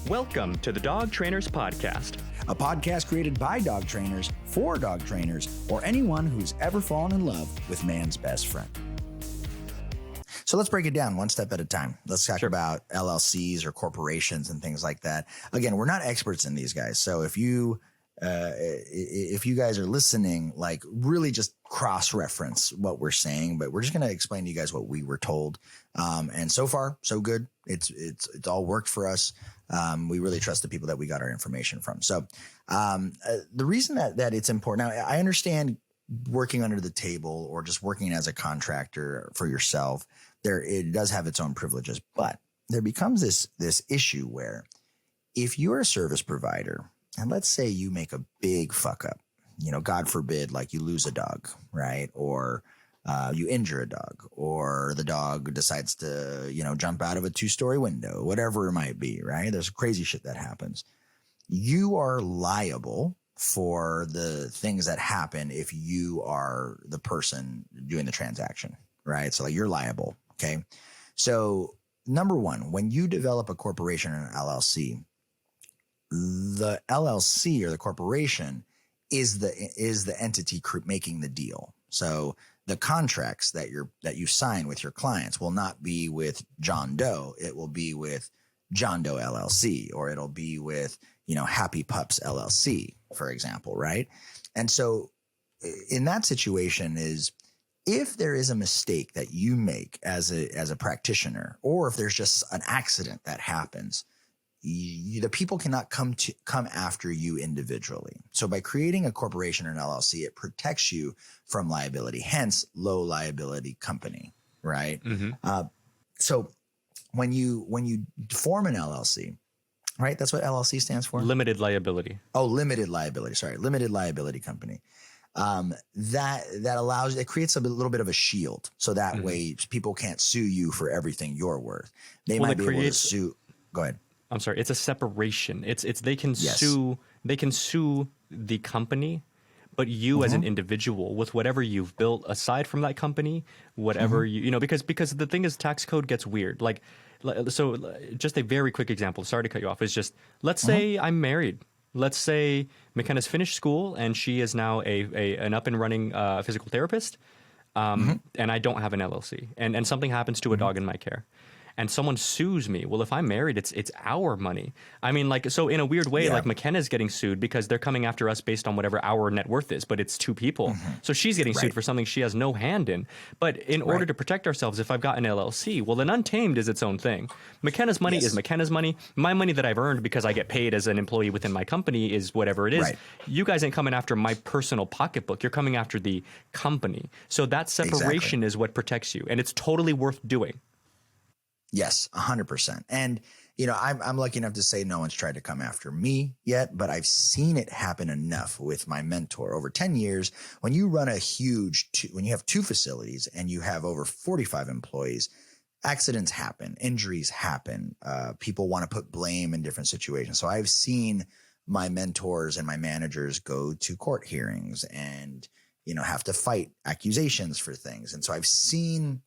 Welcome to the Dog Trainers Podcast, a podcast created by dog trainers for dog trainers or anyone who's ever fallen in love with man's best friend. So let's break it down one step at a time. Let's talk about LLCs or corporations and things like that. Again, we're not experts in these guys. So if you guys are listening, like really just cross-reference what we're saying, but we're just going to explain to you guys what we were told. And so far, so good. It's all worked for us. We really trust the people that we got our information from. So the reason that it's important now, I understand working under the table or just working as a contractor for yourself, it does have its own privileges, but there becomes this issue where if you're a service provider and let's say you make a big fuck up, God forbid, like you lose a dog, right? Or you injure a dog, or the dog decides to, jump out of a 2-story window, whatever it might be, right? There's crazy shit that happens. You are liable for the things that happen if you are the person doing the transaction, right? So like you're liable, okay? So number one, when you develop a corporation or an LLC, the LLC or the corporation is the entity making the deal. So the contracts that you sign with your clients will not be with John Doe. It will be with John Doe LLC, or it'll be with, Happy Pups LLC, for example, right? And so in that situation is if there is a mistake that you make as a practitioner, or if there's just an accident that happens, the people cannot come after you individually. So by creating a corporation or an LLC, it protects you from liability, hence low liability company, right? Mm-hmm. So when you form an LLC, right? That's what LLC stands for? limited liability. Oh, limited liability. Sorry. Limited liability company. That allows, it creates a little bit of a shield. So that way people can't sue you for everything you're worth. They might be able to sue. Go ahead. I'm sorry. It's a separation. It's they can sue the company, but you as an individual with whatever you've built aside from that company, whatever because the thing is tax code gets weird. So just a very quick example. Sorry to cut you off. Is just let's say I'm married. Let's say McKenna's finished school and she is now an up and running physical therapist, and I don't have an LLC, and something happens to a dog in my care. And someone sues me. Well, if I'm married, it's our money. I mean, so in a weird way, like McKenna's getting sued because they're coming after us based on whatever our net worth is, but it's two people. So she's getting sued for something she has no hand in. But in order to protect ourselves, if I've got an LLC, well, then Untamed is its own thing. McKenna's money is McKenna's money. My money that I've earned because I get paid as an employee within my company is whatever it is. Right. You guys ain't coming after my personal pocketbook. You're coming after the company. So that separation is what protects you. And it's totally worth doing. Yes, 100%. And, I'm lucky enough to say no one's tried to come after me yet, but I've seen it happen enough with my mentor over 10 years. When you run when you have 2 facilities and you have over 45 employees, accidents happen, injuries happen. People want to put blame in different situations. So I've seen my mentors and my managers go to court hearings and, have to fight accusations for things. And so I've seen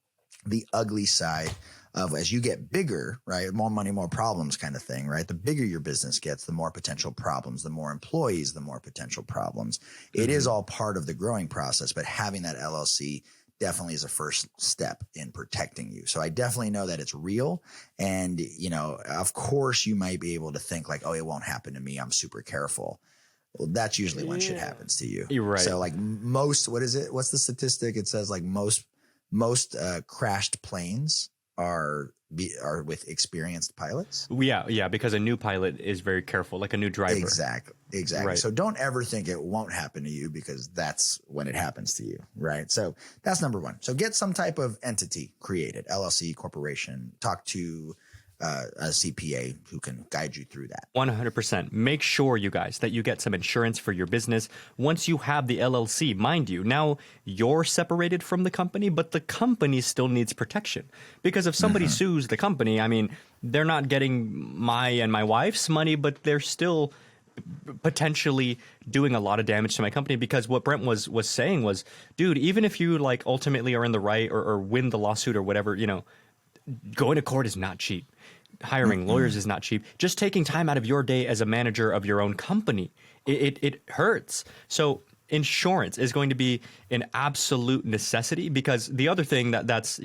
the ugly side of as you get bigger, right? More money, more problems kind of thing, right? The bigger your business gets, the more potential problems, the more employees, the more potential problems. It is all part of the growing process, but having that LLC definitely is a first step in protecting you. So I definitely know that it's real. And, of course you might be able to think like, oh, it won't happen to me. I'm super careful. Well, that's usually when shit happens to you. You're right. So like what's the statistic? It says like most crashed planes are with experienced pilots. Yeah, because a new pilot is very careful, like a new driver. Exactly. Right. So don't ever think it won't happen to you because that's when it happens to you, right? So that's number one. So get some type of entity created, LLC, corporation. Talk to a CPA who can guide you through that. 100%. Make sure, you guys, that you get some insurance for your business once you have the LLC. Mind you, now you're separated from the company, but the company still needs protection. Because if somebody sues the company, I mean, they're not getting my and my wife's money, but they're still potentially doing a lot of damage to my company. Because what Brent was saying was, dude, even if you like ultimately are in the right or win the lawsuit or whatever, going to court is not cheap. hiring lawyers is not cheap. Just taking time out of your day as a manager of your own company, it hurts. So insurance is going to be an absolute necessity, because the other thing that's,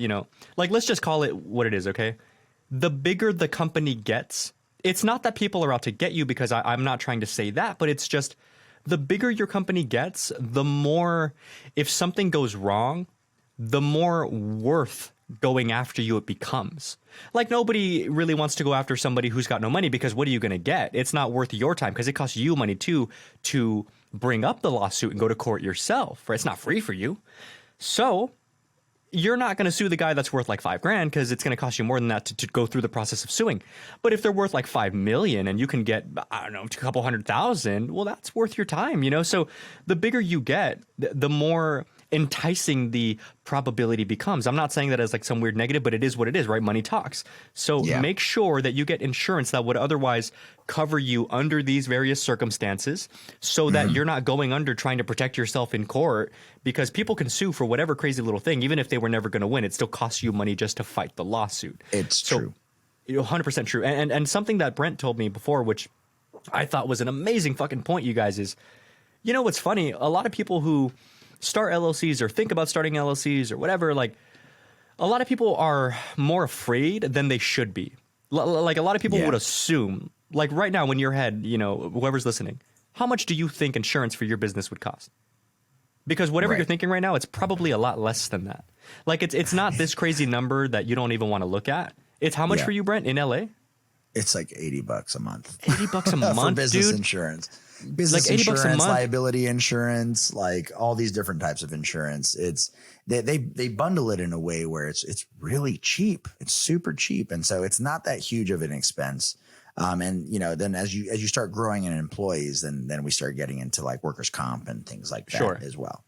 like, let's just call it what it is, okay? The bigger the company gets, it's not that people are out to get you, because I'm not trying to say that, but it's just the bigger your company gets, the more, if something goes wrong, the more worth going after you it becomes. Like, nobody really wants to go after somebody who's got no money, because what are you going to get? It's not worth your time, because it costs you money too to bring up the lawsuit and go to court yourself. Right? It's not free for you. So you're not going to sue the guy that's worth like $5,000, because it's going to cost you more than that to go through the process of suing. But if they're worth like 5 million and you can get, I don't know, a couple 100,000, well, that's worth your time, So the bigger you get, the more enticing the probability becomes. I'm not saying that as like some weird negative, but it is what it is, right? Money talks. So make sure that you get insurance that would otherwise cover you under these various circumstances, so that you're not going under trying to protect yourself in court, because people can sue for whatever crazy little thing. Even if they were never going to win, it still costs you money just to fight the lawsuit. It's true. 100% true. And something that Brent told me before, which I thought was an amazing fucking point, you guys, is, what's funny? A lot of people who start LLCs or think about starting LLCs or whatever, like, a lot of people are more afraid than they should be. Like, a lot of people would assume, like, right now in your head, whoever's listening, how much do you think insurance for your business would cost? Because whatever you're thinking right now, it's probably a lot less than that. Like, it's not this crazy number that you don't even want to look at. It's how much for you, Brent, in LA? It's like $80 a month. $80 a month, for business dude? Insurance. Business like $80 insurance, a month? liability insurance, like all these different types of insurance. It's they bundle it in a way where it's really cheap. It's super cheap, and so it's not that huge of an expense. And then as you start growing in employees, then we start getting into like workers' comp and things like that as well.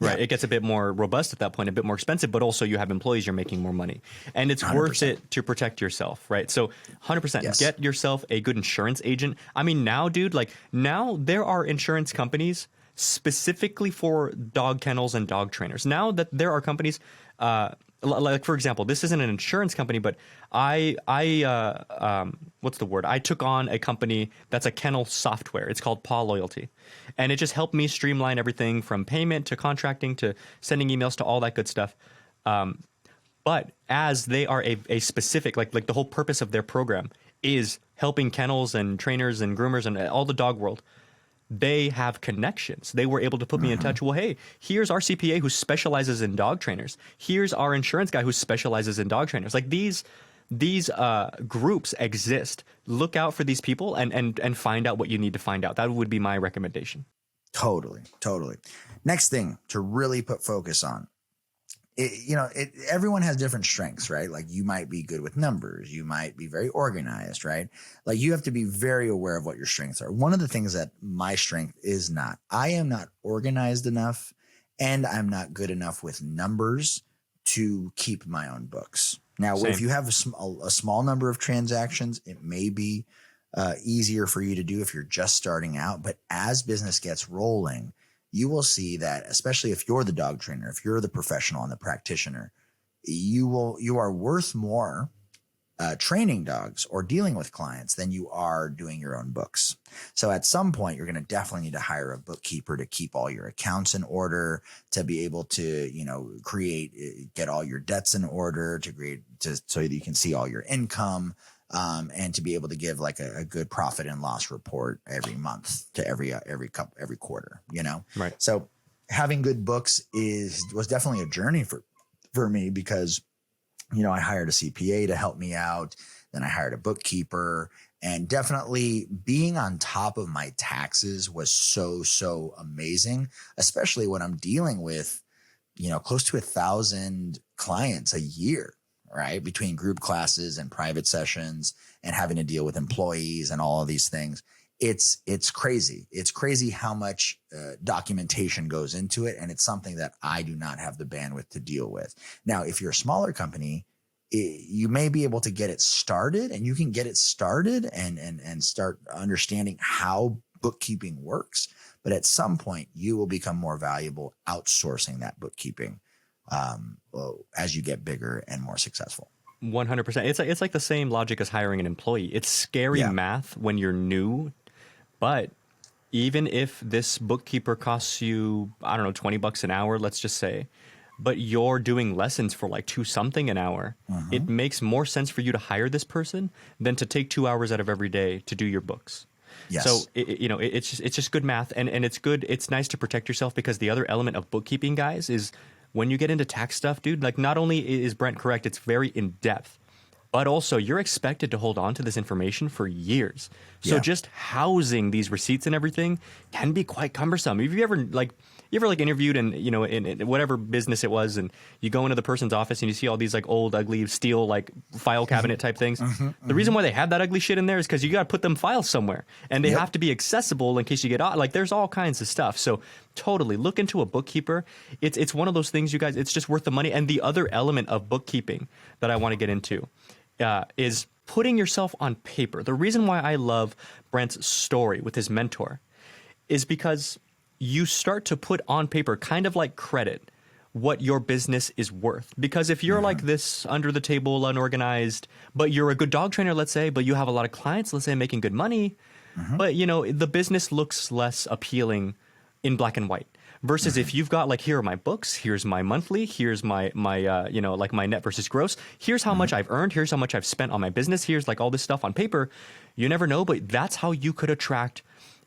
Right. It gets a bit more robust at that point, a bit more expensive, but also you have employees, you're making more money, and it's 100%. Worth it to protect yourself. Right. So 100% get yourself a good insurance agent. I mean, now, dude, now there are insurance companies specifically for dog kennels and dog trainers. Now that there are companies, like, for example, this isn't an insurance company, but what's the word? I took on a company that's a kennel software. It's called Paw Loyalty. And it just helped me streamline everything from payment to contracting to sending emails to all that good stuff. But as they are a specific, like the whole purpose of their program is helping kennels and trainers and groomers and all the dog world, they have connections. They were able to put me in touch. Well, hey, here's our CPA who specializes in dog trainers. Here's our insurance guy who specializes in dog trainers. Like, these groups exist. Look out for these people and find out what you need to find out. That would be my recommendation. Totally. Next thing to really put focus on. Everyone has different strengths, right? Like, you might be good with numbers. You might be very organized, right? Like, you have to be very aware of what your strengths are. One of the things that my strength is not, I am not organized enough, and I'm not good enough with numbers to keep my own books. Now, if you have a small number of transactions, it may be easier for you to do if you're just starting out. But as business gets rolling, you will see that, especially if you're the dog trainer, if you're the professional and the practitioner, you are worth more training dogs or dealing with clients than you are doing your own books. So at some point, you're going to definitely need to hire a bookkeeper to keep all your accounts in order, to be able to, get all your debts in order, so that you can see all your income. And to be able to give like a good profit and loss report every month to every quarter, Right. So having good books was definitely a journey for me, because, I hired a CPA to help me out. Then I hired a bookkeeper, and definitely being on top of my taxes was so amazing, especially when I'm dealing with, close to 1,000 clients a year. Right, between group classes and private sessions and having to deal with employees and all of these things. It's crazy. It's crazy how much documentation goes into it. And it's something that I do not have the bandwidth to deal with. Now, if you're a smaller company, you may be able to get it started, and you can get it started and start understanding how bookkeeping works. But at some point, you will become more valuable outsourcing that bookkeeping as you get bigger and more successful. 100%. It's like the same logic as hiring an employee. It's scary math when you're new, but even if this bookkeeper costs you, I don't know, $20 an hour, let's just say, but you're doing lessons for like $2 something an hour, it makes more sense for you to hire this person than to take 2 hours out of every day to do your books. Yes. So it's just good math, and it's good. It's nice to protect yourself, because the other element of bookkeeping, guys, is when you get into tax stuff, dude. Like, not only is Brent correct, it's very in depth, but also you're expected to hold on to this information for years. So just housing these receipts and everything can be quite cumbersome. Have you ever interviewed in whatever business it was, and you go into the person's office and you see all these like old ugly steel like file cabinet type things? The reason why they have that ugly shit in there is because you got to put them files somewhere, and they have to be accessible in case you get out. Like, there's all kinds of stuff. So totally look into a bookkeeper. It's one of those things, you guys. It's just worth the money. And the other element of bookkeeping that I want to get into is putting yourself on paper. The reason why I love Brent's story with his mentor is because you start to put on paper, kind of like credit, what your business is worth. Because if you're like this under the table, unorganized, but you're a good dog trainer, let's say, but you have a lot of clients, let's say, making good money, but the business looks less appealing in black and white. Versus if you've got like, here are my books, here's my monthly, here's my like my net versus gross, here's how much I've earned, here's how much I've spent on my business, here's like all this stuff on paper. You never know, but that's how you could attract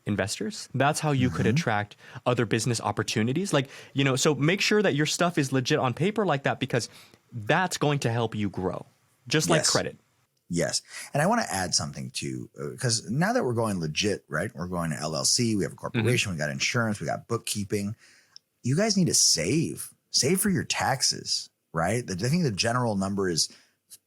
investors. That's how you could attract other business opportunities. Like, so make sure that your stuff is legit on paper like that, because that's going to help you grow, just like credit. Yes. And I want to add something too, because now that we're going legit, right? We're going to LLC, we have a corporation, we got insurance, we got bookkeeping. You guys need to save for your taxes, right? I think the general number is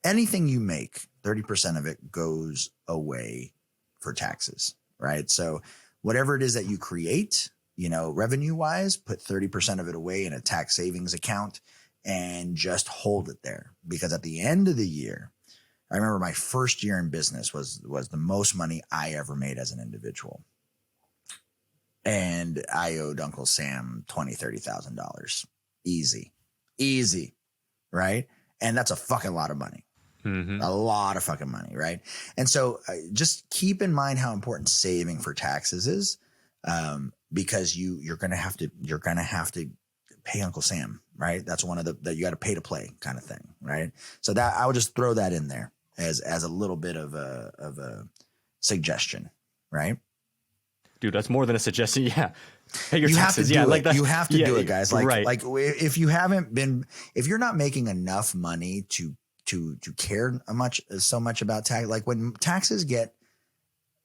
anything you make, 30% of it goes away for taxes, right? So whatever it is that you create, revenue wise, put 30% of it away in a tax savings account and just hold it there. Because at the end of the year, I remember my first year in business was the most money I ever made as an individual. And I owed Uncle Sam $20,000, $30,000. Easy. Right. And that's a fucking lot of money. A lot of fucking money. Right. And so just keep in mind how important saving for taxes is, because you're going to have to pay Uncle Sam. Right. That's one of that you got to pay to play kind of thing. Right. So that I would just throw that in there as a little bit of a suggestion. Right. Dude, that's more than a suggestion. Yeah. Pay your taxes. Have to do it. You have to do it, guys. Like if you're not making enough money to care so much about tax, like when taxes get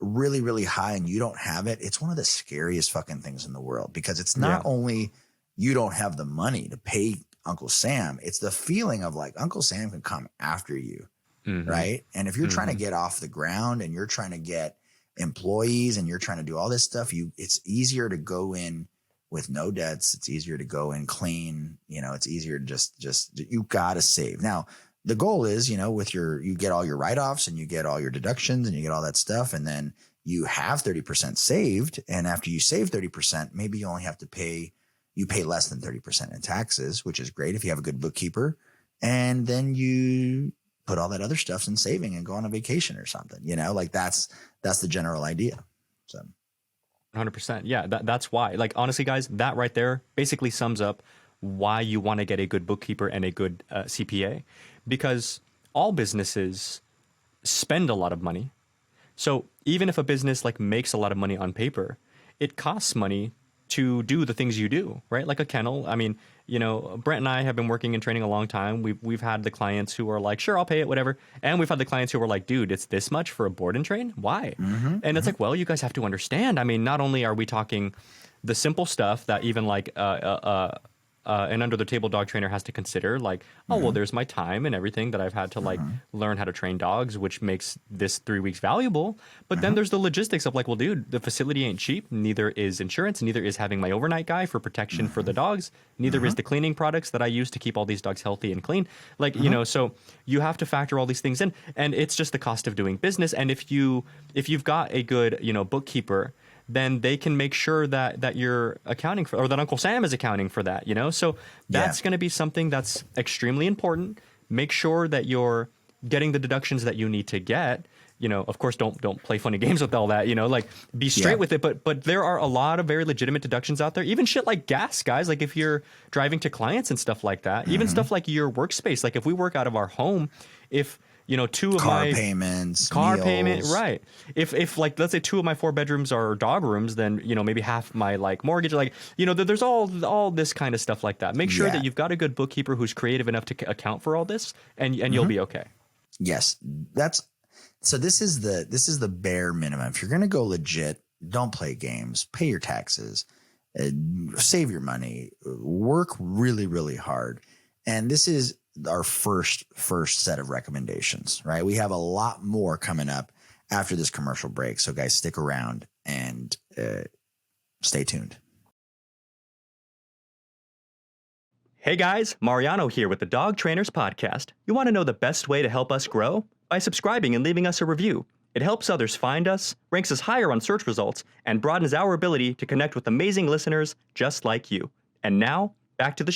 really, really high and you don't have it, it's one of the scariest fucking things in the world, because it's not only you don't have the money to pay Uncle Sam, it's the feeling of like Uncle Sam can come after you. Right. And if you're trying to get off the ground and you're trying to get employees and you're trying to do all this stuff, it's easier to go in with no debts. It's easier to go in clean. It's easier to just you got to save. Now, the goal is, you get all your write-offs and you get all your deductions and you get all that stuff. And then you have 30% saved. And after you save 30%, maybe you only have to pay less than 30% in taxes, which is great if you have a good bookkeeper. And then you put all that other stuff in saving and go on a vacation or something, like that's the general idea. So 100%. Yeah. That's why, like, honestly, guys, that right there basically sums up why you want to get a good bookkeeper and a good CPA, because all businesses spend a lot of money. So even if a business like makes a lot of money on paper, it costs money to do the things you do, right? Like a kennel. I mean, Brent and I have been working in training a long time. We've had the clients who are like, sure, I'll pay it, whatever. And we've had the clients who were like, dude, it's this much for a board and train? Why? And it's like, well, you guys have to understand. I mean, not only are we talking the simple stuff that even like an under the table dog trainer has to consider, like, oh, well, there's my time and everything that I've had to like learn how to train dogs, which makes this 3 weeks valuable. But then there's the logistics of like, well, dude, the facility ain't cheap. Neither is insurance. Neither is having my overnight guy for protection for the dogs. Neither is the cleaning products that I use to keep all these dogs healthy and clean. Like, so you have to factor all these things in, and it's just the cost of doing business. And if you've got a good, bookkeeper, then they can make sure that you're accounting for, or that Uncle Sam is accounting for that, So that's going to be something that's extremely important. Make sure that you're getting the deductions that you need to get. You know, of course, don't play funny games with all that, you know, like be straight with it. But there are a lot of very legitimate deductions out there, even shit like gas, guys. Like if you're driving to clients and stuff like that, even stuff like your workspace. Like if we work out of our home, if, you know, two of car my payments, car meals. payment, right. If like, let's say 2 of my 4 bedrooms are dog rooms, then, you know, maybe half my like mortgage, like, you know, there's all this kind of stuff like that. Make sure that you've got a good bookkeeper who's creative enough to account for all this, and you'll be okay. Yes. So this is the bare minimum. If you're going to go legit, don't play games, pay your taxes, save your money, work really, really hard. And this is our first set of recommendations, right? We have a lot more coming up after this commercial break. So guys, stick around and stay tuned. Hey guys, Mariano here with the Dog Trainers Podcast. You want to know the best way to help us grow? By subscribing and leaving us a review. It helps others find us, ranks us higher on search results, and broadens our ability to connect with amazing listeners just like you. And now, back to the show.